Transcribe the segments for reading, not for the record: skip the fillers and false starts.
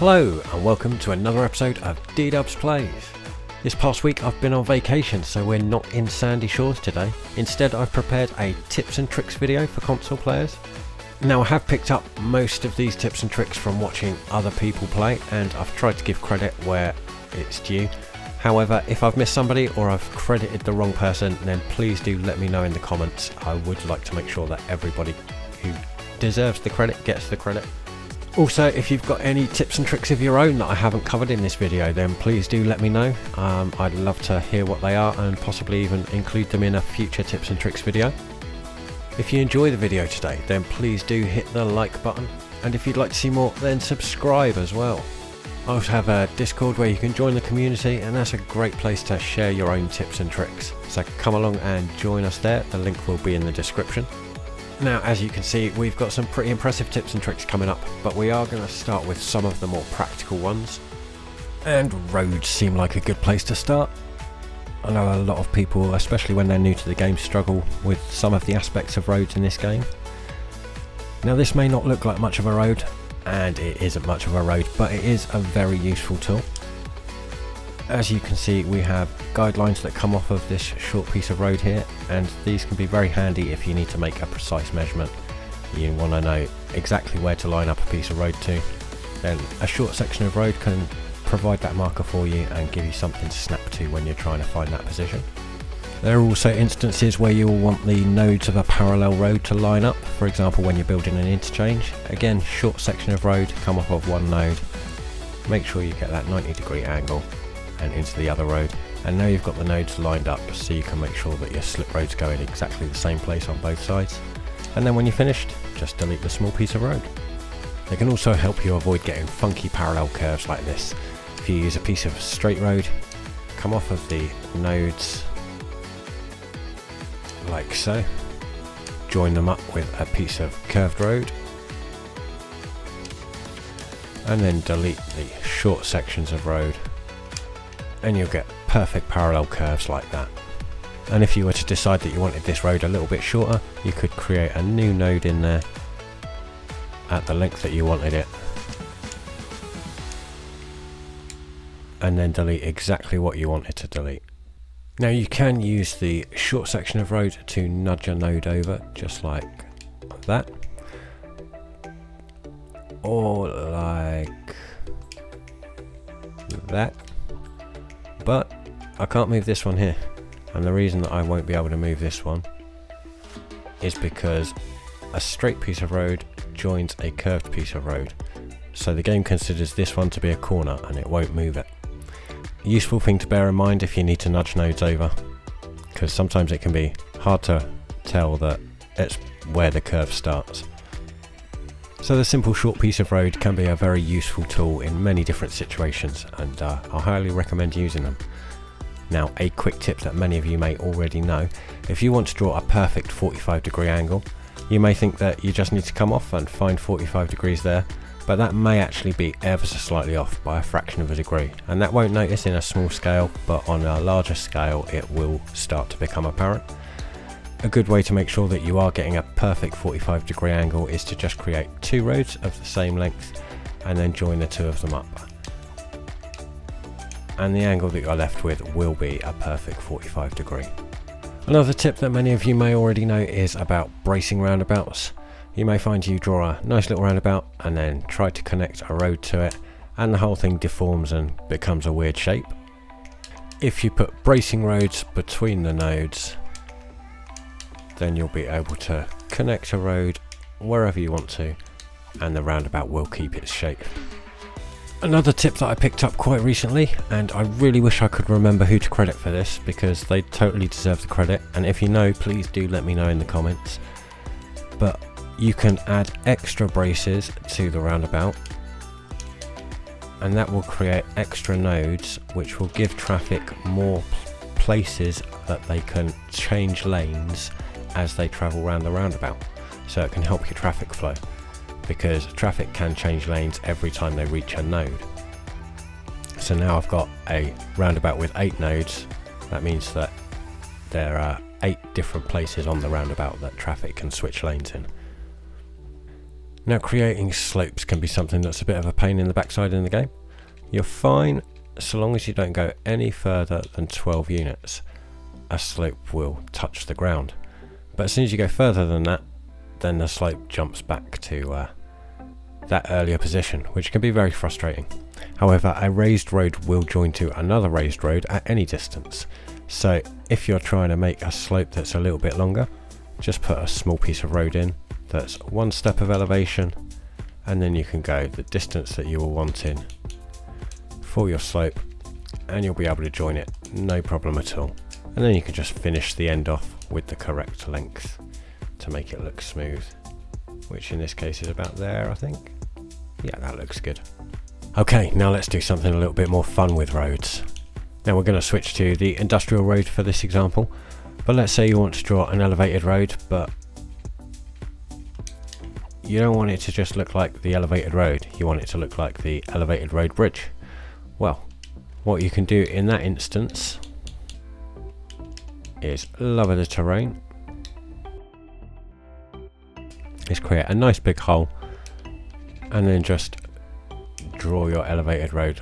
Hello and welcome to another episode of D-Dubs Plays. This past week I've been on vacation, so we're not in Sandy Shores today. Instead I've prepared a tips and tricks video for console players. Now I have picked up most of these tips and tricks from watching other people play, and I've tried to give credit where it's due. However, if I've missed somebody or I've credited the wrong person, then please do let me know in the comments. I would like to make sure that everybody who deserves the credit gets the credit. Also, if you've got any tips and tricks of your own that I haven't covered in this video, then please do let me know. I'd love to hear what they are and possibly even include them in a future tips and tricks video. If you enjoy the video today, then please do hit the like button, and if you'd like to see more, then subscribe as well. I also have a Discord where you can join the community, and that's a great place to share your own tips and tricks. So come along and join us there, the link will be in the description. Now, as you can see, we've got some pretty impressive tips and tricks coming up, but we are going to start with some of the more practical ones. And roads seem like a good place to start. I know a lot of people, especially when they're new to the game, struggle with some of the aspects of roads in this game. Now, this may not look like much of a road, and it isn't much of a road, but it is a very useful tool. As you can see, we have guidelines that come off of this short piece of road here, and these can be very handy if you need to make a precise measurement. You want to know exactly where to line up a piece of road to. Then a short section of road can provide that marker for you and give you something to snap to when you're trying to find that position. There are also instances where you'll want the nodes of a parallel road to line up, for example when you're building an interchange. Again, short section of road, come off of one node, make sure you get that 90-degree angle and into the other road, and now you've got the nodes lined up so you can make sure that your slip roads go in exactly the same place on both sides. And then when you're finished, just delete the small piece of road. They can also help you avoid getting funky parallel curves like this. If you use a piece of straight road, come off of the nodes like so, join them up with a piece of curved road, and then delete the short sections of road, and you'll get perfect parallel curves like that. And if you were to decide that you wanted this road a little bit shorter, you could create a new node in there at the length that you wanted it, and then delete exactly what you wanted to delete. Now you can use the short section of road to nudge a node over, just like that, or like that, but I can't move this one here, and the reason that I won't be able to move this one is because a straight piece of road joins a curved piece of road, so the game considers this one to be a corner and it won't move it. Useful thing to bear in mind if you need to nudge nodes over, because sometimes it can be hard to tell that it's where the curve starts. So the simple short piece of road can be a very useful tool in many different situations, and I highly recommend using them. Now, a quick tip that many of you may already know: if you want to draw a perfect 45-degree angle, you may think that you just need to come off and find 45 degrees there, but that may actually be ever so slightly off by a fraction of a degree, and that won't notice in a small scale, but on a larger scale it will start to become apparent. A good way to make sure that you are getting a perfect 45-degree angle is to just create two roads of the same length and then join the two of them up, and the angle that you're left with will be a perfect 45 degree. Another tip that many of you may already know is about bracing roundabouts. You may find you draw a nice little roundabout and then try to connect a road to it, and the whole thing deforms and becomes a weird shape. If you put bracing roads between the nodes, then you'll be able to connect a road wherever you want to, and the roundabout will keep its shape. Another tip that I picked up quite recently, and I really wish I could remember who to credit for this because they totally deserve the credit, and if you know, please do let me know in the comments, but you can add extra braces to the roundabout, and that will create extra nodes which will give traffic more places that they can change lanes as they travel around the roundabout, so it can help your traffic flow, because traffic can change lanes every time they reach a node. So now I've got a roundabout with 8 nodes. That means that there are 8 different places on the roundabout that traffic can switch lanes in. Now creating slopes can be something that's a bit of a pain in the backside in the game. You're fine so long as you don't go any further than 12 units. A slope will touch the ground. But as soon as you go further than that, then the slope jumps back to that earlier position, which can be very frustrating. However, a raised road will join to another raised road at any distance. So if you're trying to make a slope that's a little bit longer, just put a small piece of road in that's one step of elevation, and then you can go the distance that you were wanting for your slope, and you'll be able to join it no problem at all. And then you can just finish the end off with the correct length to make it look smooth, which in this case is about there, I think. Yeah, that looks good. Okay, now let's do something a little bit more fun with roads. Now we're going to switch to the industrial road for this example, but let's say you want to draw an elevated road, but you don't want it to just look like the elevated road, you want it to look like the elevated road bridge. Well, what you can do in that instance is lower the terrain, is create a nice big hole, and then just draw your elevated road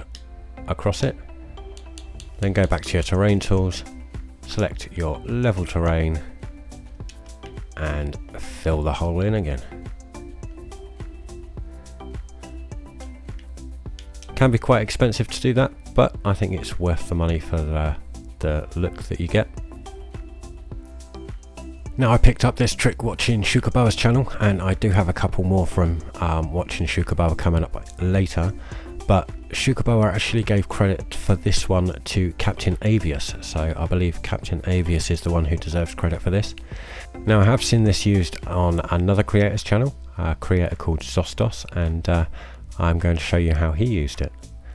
across it. Then go back to your terrain tools, select your level terrain, and fill the hole in again. Can be quite expensive to do that, but I think it's worth the money for the look that you get. Now I picked up this trick watching Xucaboa's channel, and I do have a couple more from watching Xucaboa coming up later, but Xucaboa actually gave credit for this one to Captain Avius, so I believe Captain Avius is the one who deserves credit for this. Now I have seen this used on another creator's channel, a creator called Zostos, and I'm going to show you how he used it.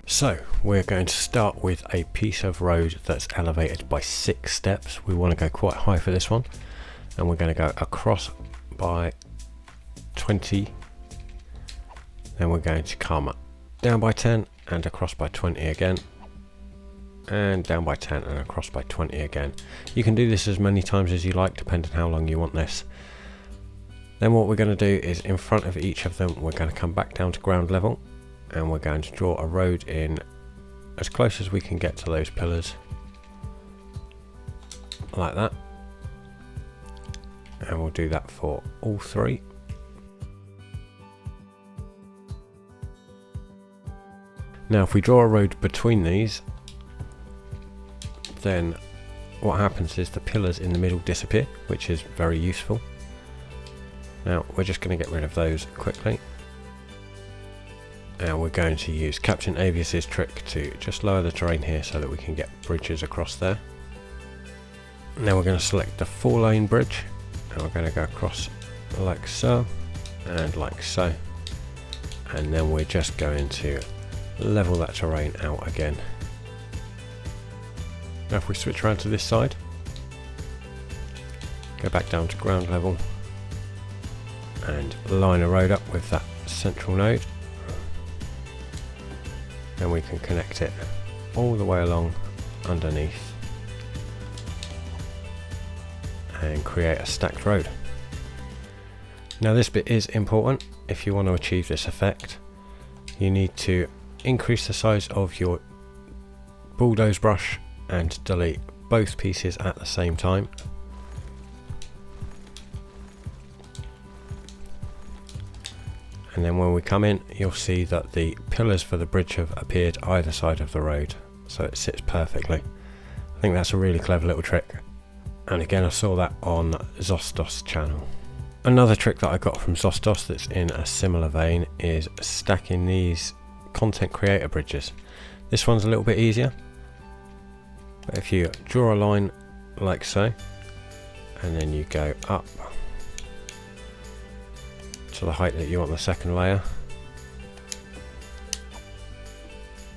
So we're going to start with a piece of road that's elevated by 6 steps. We want to go quite high for this one, and we're going to go across by 20, then we're going to come down by 10 and across by 20 again, and down by 10 and across by 20 again. You can do this as many times as you like, depending how long you want this. Then what we're going to do is in front of each of them we're going to come back down to ground level, and we're going to draw a road in as close as we can get to those pillars, like that. And we'll do that for all 3. Now if we draw a road between these, then what happens is the pillars in the middle disappear, which is very useful. Now we're just going to get rid of those quickly, and we're going to use Captain Avius's trick to just lower the terrain here so that we can get bridges across there. Now we're going to select the 4-lane bridge, and we're going to go across like so and like so, and then we're just going to level that terrain out again. Now if we switch around to this side, go back down to ground level and line a road up with that central node, and we can connect it all the way along underneath and create a stacked road. Now this bit is important. If you want to achieve this effect, you need to increase the size of your bulldoze brush and delete both pieces at the same time. And then when we come in, you'll see that the pillars for the bridge have appeared either side of the road, so it sits perfectly. I think that's a really clever little trick, and again I saw that on Zostos' channel. Another trick that I got from Zostos that's in a similar vein is stacking these content creator bridges. This one's a little bit easier, but if you draw a line like so, and then you go up to the height that you want the second layer,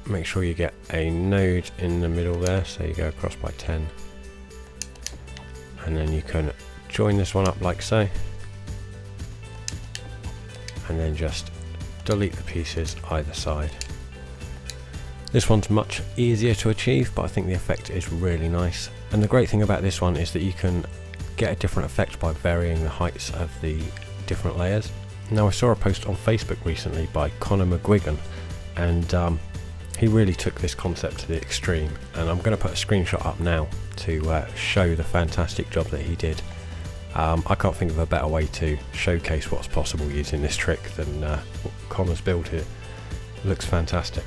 make sure you get a node in the middle there, so you go across by 10, and then you can join this one up like so, and then just delete the pieces either side. This one's much easier to achieve, but I think the effect is really nice, and the great thing about this one is that you can get a different effect by varying the heights of the different layers. Now I saw a post on Facebook recently by Conor Mcguigan, and he really took this concept to the extreme, and I'm going to put a screenshot up now to show the fantastic job that he did. I can't think of a better way to showcase what's possible using this trick than what Conor's built here. It looks fantastic.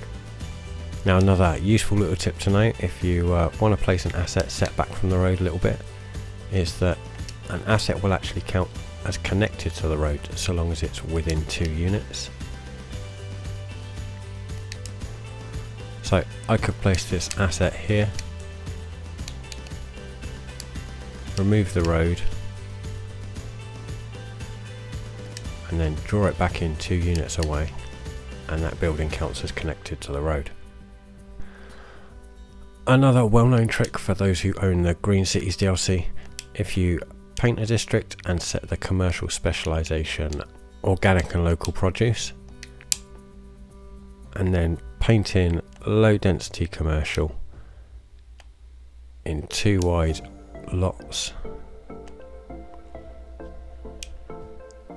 Now another useful little tip to note if you want to place an asset set back from the road a little bit is that an asset will actually count as connected to the road so long as it's within 2 units. So I could place this asset here, remove the road, and then draw it back in 2 units away, and that building counts as connected to the road. Another well-known trick for those who own the Green Cities DLC, if you paint a district and set the commercial specialisation organic and local produce, and then paint in low density commercial in 2 wide lots,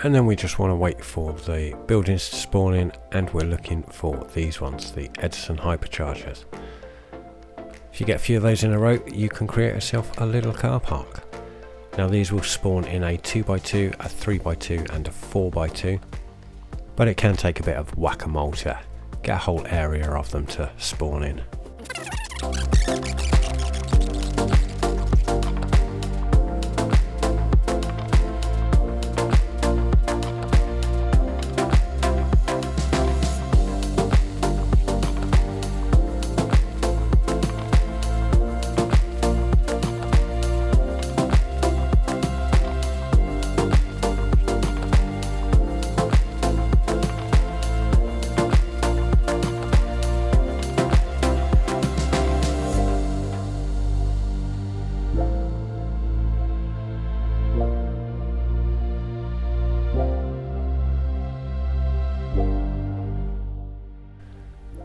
and then we just want to wait for the buildings to spawn in, and we're looking for these ones, the Edison hyperchargers. If you get a few of those in a row, you can create yourself a little car park. Now these will spawn in a 2x2, a 3x2 and a 4x2, but it can take a bit of whack-a-mole to get a whole area of them to spawn in.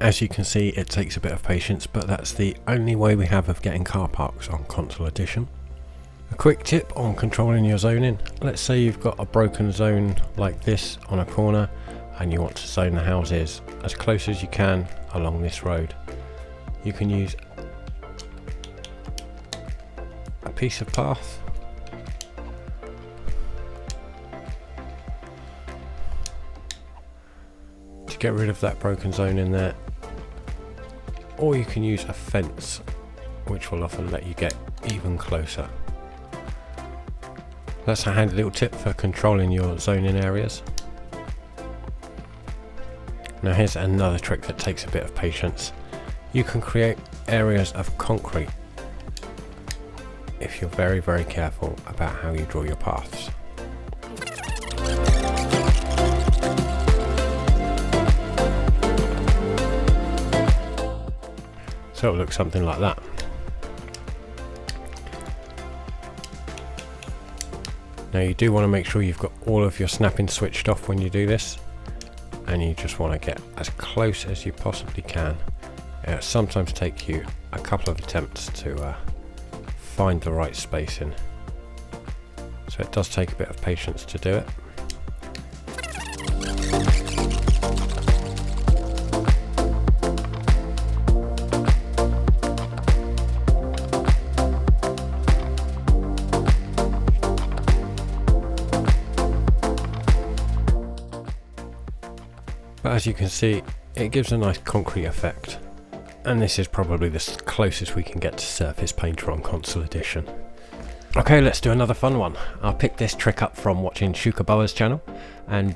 As you can see, it takes a bit of patience, but that's the only way we have of getting car parks on Console Edition. A quick tip on controlling your zoning. Let's say you've got a broken zone like this on a corner and you want to zone the houses as close as you can along this road. You can use a piece of path to get rid of that broken zone in there, or you can use a fence, which will often let you get even closer. That's a handy little tip for controlling your zoning areas. Now here's another trick that takes a bit of patience. You can create areas of concrete if you're very, very careful about how you draw your paths. So it'll look something like that. Now you do want to make sure you've got all of your snapping switched off when you do this, and you just want to get as close as you possibly can. It'll sometimes take you a couple of attempts to find the right spacing, so it does take a bit of patience to do it. But as you can see, it gives a nice concrete effect, and this is probably the closest we can get to Surface Painter on Console Edition. Okay, let's do another fun one. I picked this trick up from watching Xucaboa's channel, and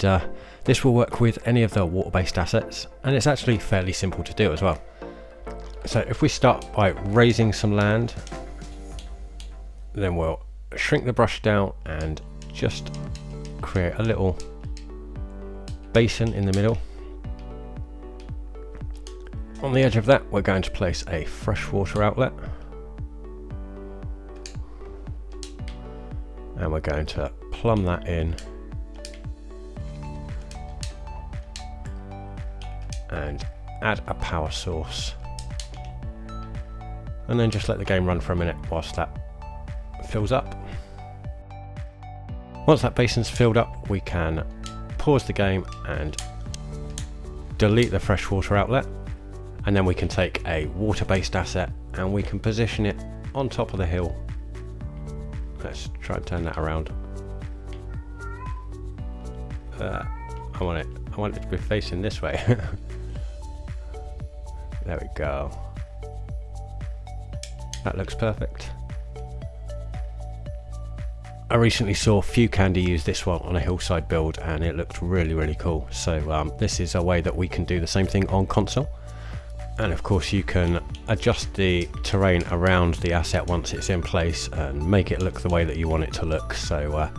this will work with any of the water-based assets, and it's actually fairly simple to do as well. So if we start by raising some land, then we'll shrink the brush down and just create a little basin in the middle. On the edge of that, we're going to place a freshwater outlet, and we're going to plumb that in and add a power source, and then just let the game run for a minute whilst that fills up. Once that basin's filled up, we can pause the game and delete the freshwater outlet, and then we can take a water-based asset and we can position it on top of the hill. Let's try and turn that around. I want it to be facing this way. There we go. That looks perfect. I recently saw Xucaboa use this one on a hillside build and it looked really cool. So this is a way that we can do the same thing on console. And of course you can adjust the terrain around the asset once it's in place and make it look the way that you want it to look. So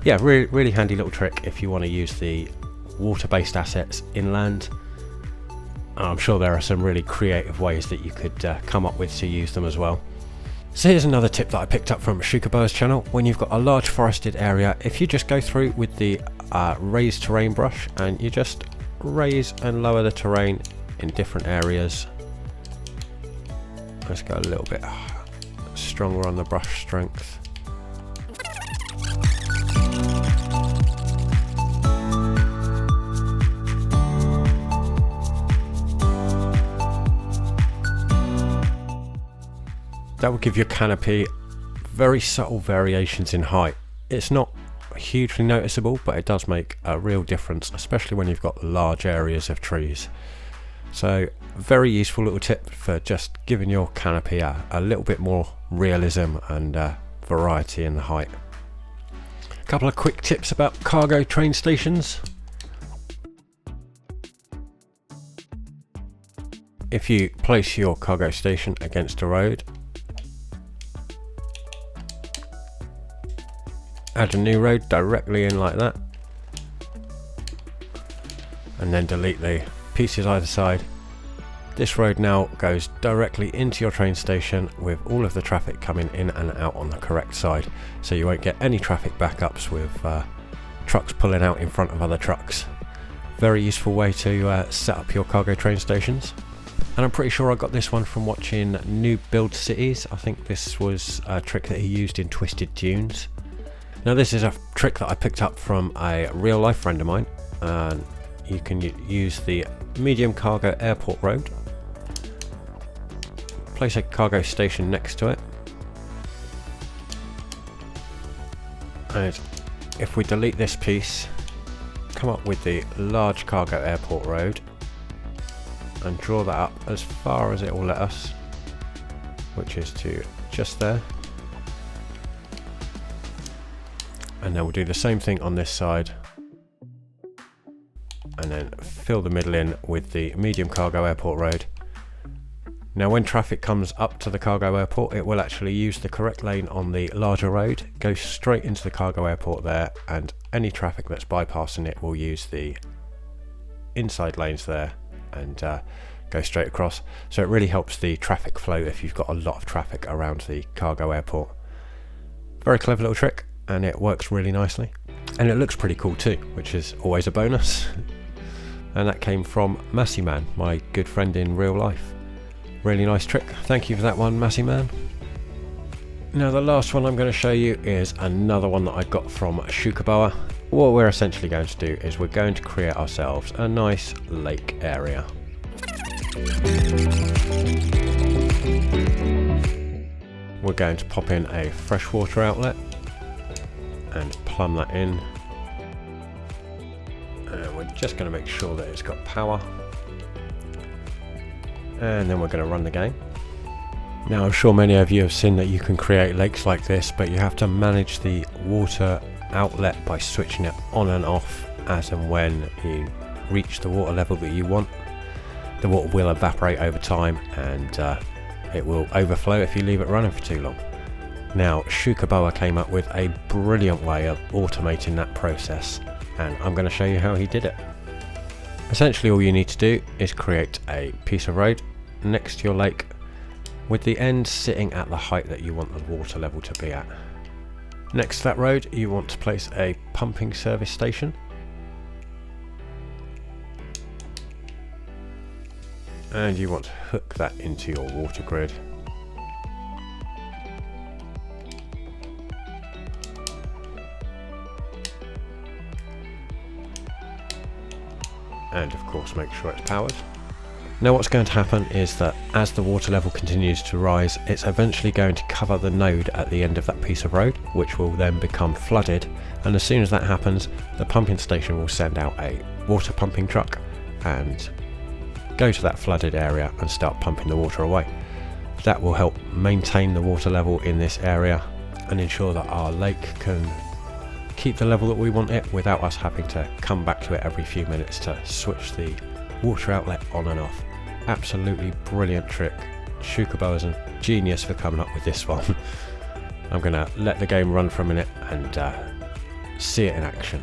yeah, really handy little trick if you want to use the water-based assets inland. I'm sure there are some really creative ways that you could come up with to use them as well. So here's another tip that I picked up from Xucaboa's channel. When you've got a large forested area, if you just go through with the raised terrain brush and you just raise and lower the terrain in different areas. Let's go a little bit stronger on the brush strength. That will give your canopy very subtle variations in height. It's not hugely noticeable, but it does make a real difference, especially when you've got large areas of trees. So very useful little tip for just giving your canopy a little bit more realism and variety in the height. A couple of quick tips about cargo train stations. If you place your cargo station against a road, add a new road directly in like that, and then delete the pieces either side. This road now goes directly into your train station with all of the traffic coming in and out on the correct side, so you won't get any traffic backups with trucks pulling out in front of other trucks. Very useful way to set up your cargo train stations. And I'm pretty sure I got this one from watching Noob Build Cities. I think this was a trick that he used in Twisted Dunes. Now this is a trick that I picked up from a real life friend of mine. You can use the medium cargo airport road, place a cargo station next to it, and if we delete this piece, come up with the large cargo airport road and draw that up as far as it will let us, which is to just there. And then we'll do the same thing on this side, and then fill the middle in with the medium cargo airport road. Now when traffic comes up to the cargo airport, it will actually use the correct lane on the larger road, go straight into the cargo airport there, and any traffic that's bypassing it will use the inside lanes there and go straight across. So it really helps the traffic flow if you've got a lot of traffic around the cargo airport. Very clever little trick, and it works really nicely, and it looks pretty cool too, which is always a bonus. And that came from Masseyman, my good friend in real life. Really nice trick. Thank you for that one, Masseyman. Now the last one I'm going to show you is another one that I got from Xucaboa. What we're essentially going to do is we're going to create ourselves a nice lake area. We're going to pop in a freshwater outlet and plumb that in, and we're just going to make sure that it's got power, and then we're going to run the game. Now I'm sure many of you have seen that you can create lakes like this, but you have to manage the water outlet by switching it on and off as and when you reach the water level that you want. The water will evaporate over time, and it will overflow if you leave it running for too long. Now Xucaboa came up with a brilliant way of automating that process, and I'm going to show you how he did it. Essentially all you need to do is create a piece of road next to your lake with the end sitting at the height that you want the water level to be at. Next to that road you want to place a pumping service station, and you want to hook that into your water grid. and of course make sure it's powered. Now what's going to happen is that as the water level continues to rise, it's eventually going to cover the node at the end of that piece of road, which will then become flooded, and as soon as that happens, the pumping station will send out a water pumping truck and go to that flooded area and start pumping the water away. That will help maintain the water level in this area and ensure that our lake can keep the level that we want it without us having to come back to it every few minutes to switch the water outlet on and off. Absolutely brilliant trick. Xucaboa is a genius for coming up with this one. I'm going to let the game run for a minute and see it in action.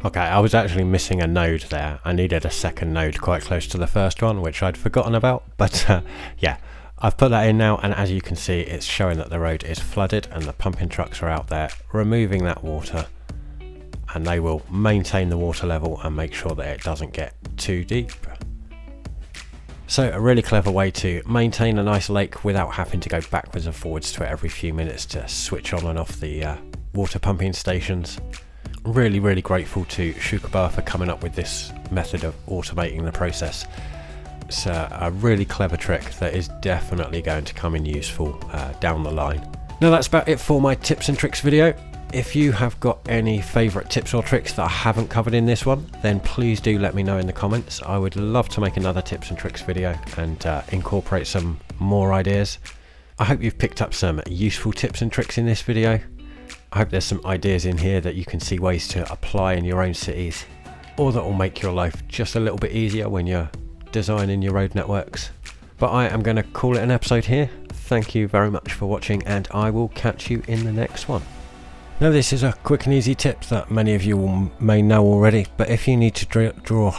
Okay, I was actually missing a node there. I needed a second node quite close to the first one, which I'd forgotten about, but yeah, I've put that in now, and as you can see, it's showing that the road is flooded and the pumping trucks are out there removing that water, and they will maintain the water level and make sure that it doesn't get too deep. So a really clever way to maintain a nice lake without having to go backwards and forwards to it every few minutes to switch on and off the water pumping stations. Really grateful to Xucaboa for coming up with this method of automating the process. It's a really clever trick that is definitely going to come in useful down the line. Now that's about it for my tips and tricks video. If you have got any favourite tips or tricks that I haven't covered in this one, then please do let me know in the comments. I would love to make another tips and tricks video and incorporate some more ideas. I hope you've picked up some useful tips and tricks in this video. I hope there's some ideas in here that you can see ways to apply in your own cities, or that will make your life just a little bit easier when you're designing your road networks. But I am going to call it an episode here. Thank you very much for watching, and I will catch you in the next one. Now this is a quick and easy tip that many of you may know already, but if you need to draw